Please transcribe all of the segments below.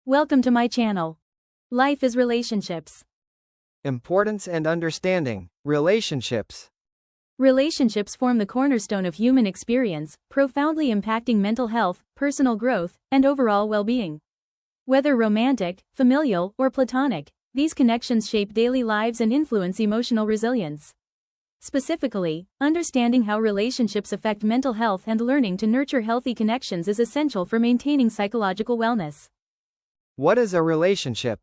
Welcome to my channel. Life is relationships. Importance and understanding. Relationships. Relationships form the cornerstone of human experience, profoundly impacting mental health, personal growth, and overall well-being. Whether romantic, familial, or platonic, these connections shape daily lives and influence emotional resilience. Specifically, understanding how relationships affect mental health and learning to nurture healthy connections is essential for maintaining psychological wellness. What is a relationship?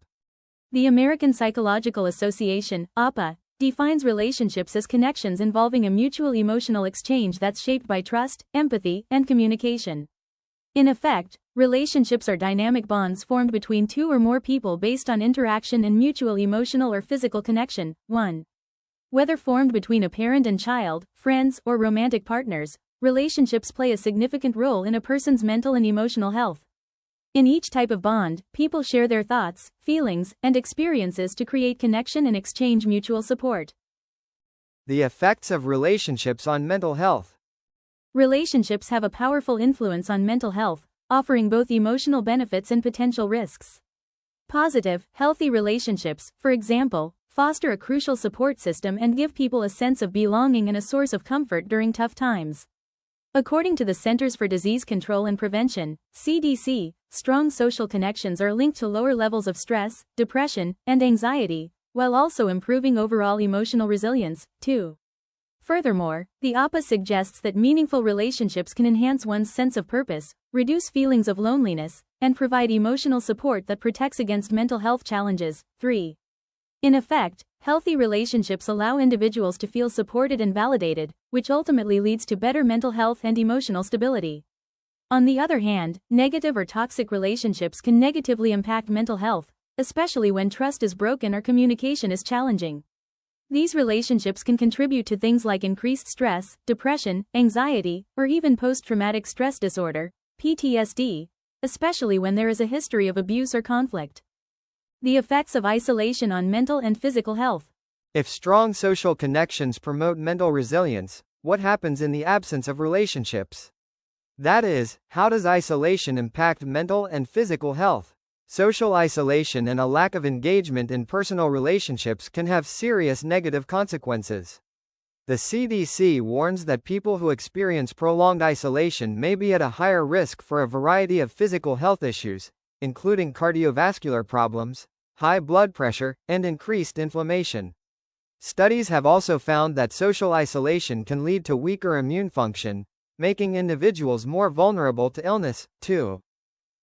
The American Psychological Association, APA, defines relationships as connections involving a mutual emotional exchange that's shaped by trust, empathy, and communication. In effect, relationships are dynamic bonds formed between two or more people based on interaction and mutual emotional or physical connection. 1. Whether formed between a parent and child, friends, or romantic partners, relationships play a significant role in a person's mental and emotional health. In each type of bond, people share their thoughts, feelings, and experiences to create connection and exchange mutual support. The effects of relationships on mental health. Relationships have a powerful influence on mental health, offering both emotional benefits and potential risks. Positive, healthy relationships, for example, foster a crucial support system and give people a sense of belonging and a source of comfort during tough times. According to the Centers for Disease Control and Prevention, CDC, strong social connections are linked to lower levels of stress, depression, and anxiety, while also improving overall emotional resilience, too. Furthermore, the APA suggests that meaningful relationships can enhance one's sense of purpose, reduce feelings of loneliness, and provide emotional support that protects against mental health challenges. 3. In effect, healthy relationships allow individuals to feel supported and validated, which ultimately leads to better mental health and emotional stability. On the other hand, negative or toxic relationships can negatively impact mental health, especially when trust is broken or communication is challenging. These relationships can contribute to things like increased stress, depression, anxiety, or even post-traumatic stress disorder, PTSD, especially when there is a history of abuse or conflict. The effects of isolation on mental and physical health. If strong social connections promote mental resilience, what happens in the absence of relationships? That is, how does isolation impact mental and physical health? Social isolation and a lack of engagement in personal relationships can have serious negative consequences. The CDC warns that people who experience prolonged isolation may be at a higher risk for a variety of physical health issues, including cardiovascular problems, high blood pressure, and increased inflammation. Studies have also found that social isolation can lead to weaker immune function, making individuals more vulnerable to illness, too.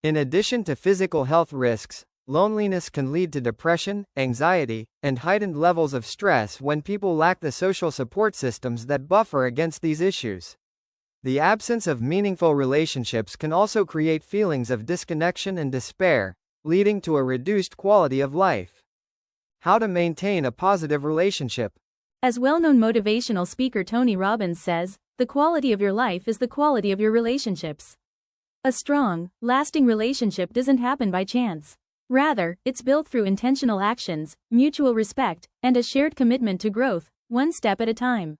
In addition to physical health risks, loneliness can lead to depression, anxiety, and heightened levels of stress when people lack the social support systems that buffer against these issues. The absence of meaningful relationships can also create feelings of disconnection and despair, leading to a reduced quality of life. How to maintain a positive relationship. As well-known motivational speaker Tony Robbins says, the quality of your life is the quality of your relationships. A strong, lasting relationship doesn't happen by chance. Rather, it's built through intentional actions, mutual respect, and a shared commitment to growth, one step at a time.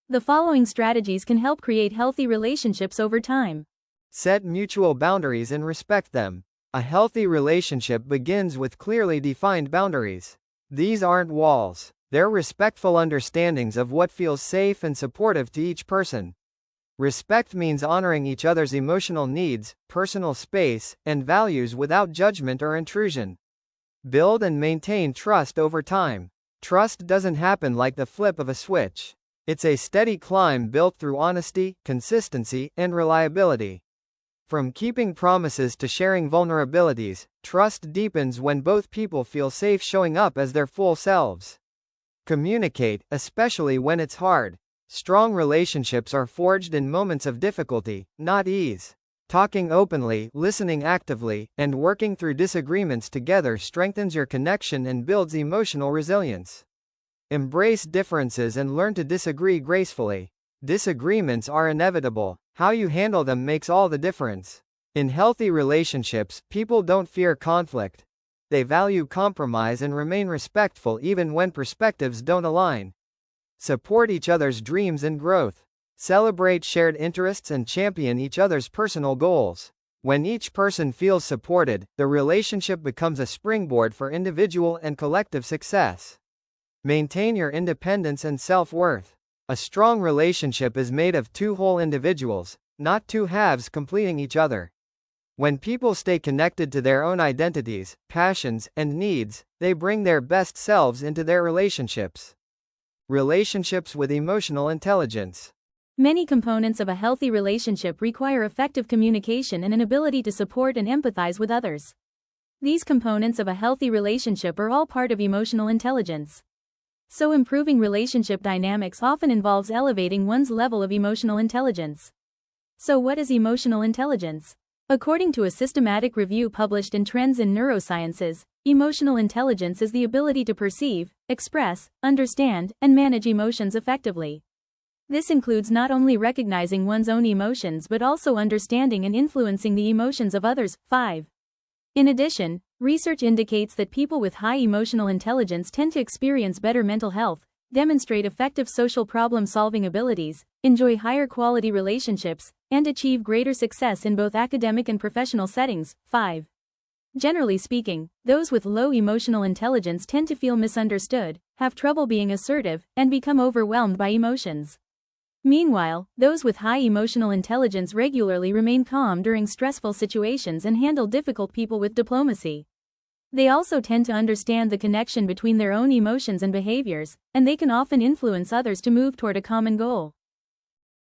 The following strategies can help create healthy relationships over time. Set mutual boundaries and respect them. A healthy relationship begins with clearly defined boundaries. These aren't walls. They're respectful understandings of what feels safe and supportive to each person. Respect means honoring each other's emotional needs, personal space, and values without judgment or intrusion. Build and maintain trust over time. Trust doesn't happen like the flip of a switch. It's a steady climb built through honesty, consistency, and reliability. From keeping promises to sharing vulnerabilities, trust deepens when both people feel safe showing up as their full selves. Communicate, especially when it's hard. Strong relationships are forged in moments of difficulty, not ease. Talking openly, listening actively, and working through disagreements together strengthens your connection and builds emotional resilience. Embrace differences and learn to disagree gracefully. Disagreements are inevitable. How you handle them makes all the difference. In healthy relationships, people don't fear conflict. They value compromise and remain respectful even when perspectives don't align. Support each other's dreams and growth. Celebrate shared interests and champion each other's personal goals. When each person feels supported, the relationship becomes a springboard for individual and collective success. Maintain your independence and self-worth. A strong relationship is made of two whole individuals, not two halves completing each other. When people stay connected to their own identities, passions, and needs, they bring their best selves into their relationships. Relationships with emotional intelligence. Many components of a healthy relationship require effective communication and an ability to support and empathize with others. These components of a healthy relationship are all part of emotional intelligence. So improving relationship dynamics often involves elevating one's level of emotional intelligence. So what is emotional intelligence? According to a systematic review published in Trends in Neurosciences, emotional intelligence is the ability to perceive, express, understand, and manage emotions effectively. This includes not only recognizing one's own emotions but also understanding and influencing the emotions of others. 5. In addition, research indicates that people with high emotional intelligence tend to experience better mental health, demonstrate effective social problem-solving abilities, enjoy higher quality relationships, and achieve greater success in both academic and professional settings. 5. Generally speaking, those with low emotional intelligence tend to feel misunderstood, have trouble being assertive, and become overwhelmed by emotions. Meanwhile, those with high emotional intelligence regularly remain calm during stressful situations and handle difficult people with diplomacy. They also tend to understand the connection between their own emotions and behaviors, and they can often influence others to move toward a common goal.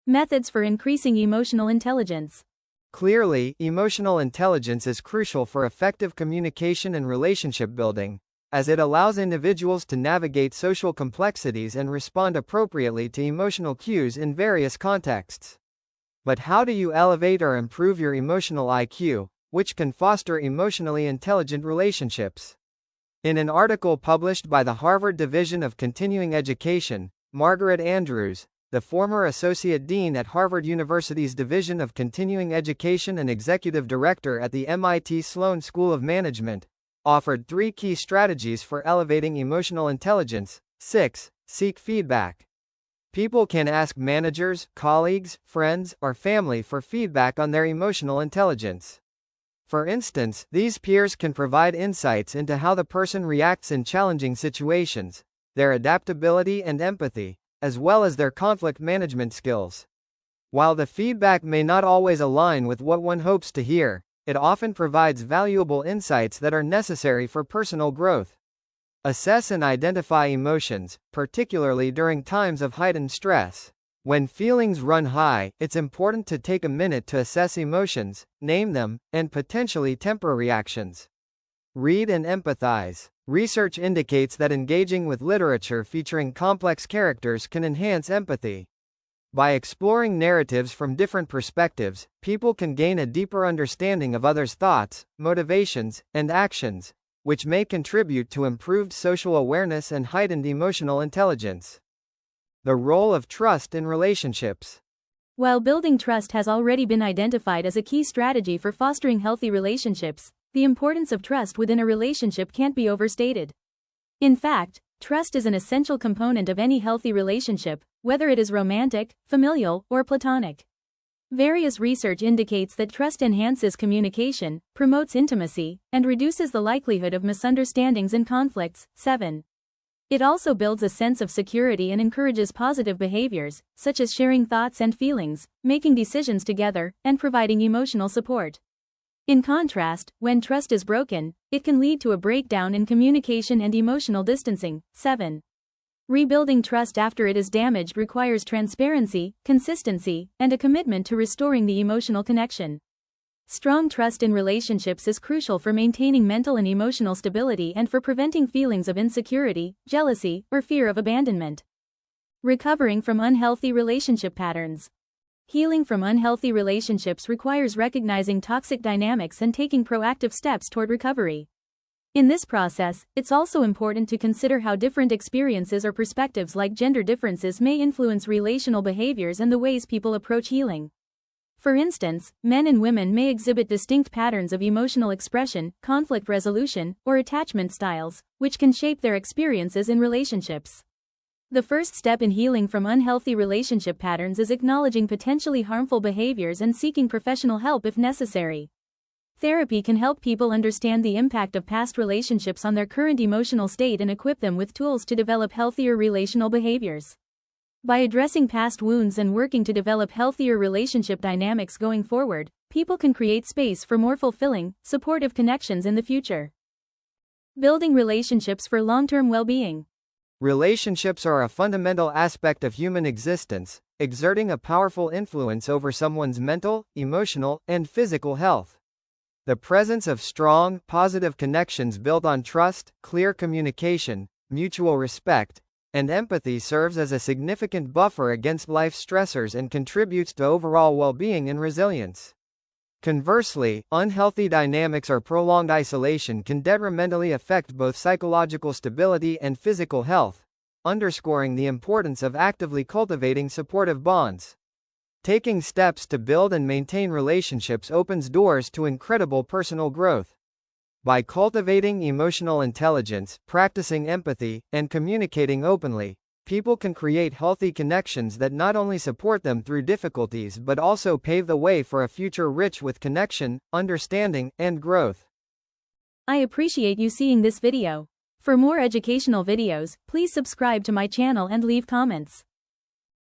Methods for increasing emotional intelligence. Clearly, emotional intelligence is crucial for effective communication and relationship building, as it allows individuals to navigate social complexities and respond appropriately to emotional cues in various contexts. But how do you elevate or improve your emotional IQ, which can foster emotionally intelligent relationships? In an article published by the Harvard Division of Continuing Education, Margaret Andrews, the former Associate Dean at Harvard University's Division of Continuing Education and Executive Director at the MIT Sloan School of Management, offered 3 key strategies for elevating emotional intelligence. 6. Seek feedback. People can ask managers, colleagues, friends, or family for feedback on their emotional intelligence. For instance, these peers can provide insights into how the person reacts in challenging situations, their adaptability and empathy, as well as their conflict management skills. While the feedback may not always align with what one hopes to hear, it often provides valuable insights that are necessary for personal growth. Assess and identify emotions, particularly during times of heightened stress. When feelings run high, it's important to take a minute to assess emotions, name them, and potentially temper reactions. Read and empathize. Research indicates that engaging with literature featuring complex characters can enhance empathy. By exploring narratives from different perspectives, people can gain a deeper understanding of others' thoughts, motivations, and actions, which may contribute to improved social awareness and heightened emotional intelligence. The role of trust in relationships. While building trust has already been identified as a key strategy for fostering healthy relationships, the importance of trust within a relationship can't be overstated. In fact, trust is an essential component of any healthy relationship, whether it is romantic, familial, or platonic. Various research indicates that trust enhances communication, promotes intimacy, and reduces the likelihood of misunderstandings and conflicts. 7. It also builds a sense of security and encourages positive behaviors, such as sharing thoughts and feelings, making decisions together, and providing emotional support. In contrast, when trust is broken, it can lead to a breakdown in communication and emotional distancing. 7. Rebuilding trust after it is damaged requires transparency, consistency, and a commitment to restoring the emotional connection. Strong trust in relationships is crucial for maintaining mental and emotional stability and for preventing feelings of insecurity, jealousy, or fear of abandonment. Recovering from unhealthy relationship patterns. Healing from unhealthy relationships requires recognizing toxic dynamics and taking proactive steps toward recovery. In this process, it's also important to consider how different experiences or perspectives like gender differences may influence relational behaviors and the ways people approach healing. For instance, men and women may exhibit distinct patterns of emotional expression, conflict resolution, or attachment styles, which can shape their experiences in relationships. The first step in healing from unhealthy relationship patterns is acknowledging potentially harmful behaviors and seeking professional help if necessary. Therapy can help people understand the impact of past relationships on their current emotional state and equip them with tools to develop healthier relational behaviors. By addressing past wounds and working to develop healthier relationship dynamics going forward, people can create space for more fulfilling, supportive connections in the future. Building relationships for long-term well-being. Relationships are a fundamental aspect of human existence, exerting a powerful influence over someone's mental, emotional, and physical health. The presence of strong, positive connections built on trust, clear communication, mutual respect, and empathy serves as a significant buffer against life's stressors and contributes to overall well-being and resilience. Conversely, unhealthy dynamics or prolonged isolation can detrimentally affect both psychological stability and physical health, underscoring the importance of actively cultivating supportive bonds. Taking steps to build and maintain relationships opens doors to incredible personal growth. By cultivating emotional intelligence, practicing empathy, and communicating openly, people can create healthy connections that not only support them through difficulties but also pave the way for a future rich with connection, understanding, and growth. I appreciate you seeing this video. For more educational videos, please subscribe to my channel and leave comments.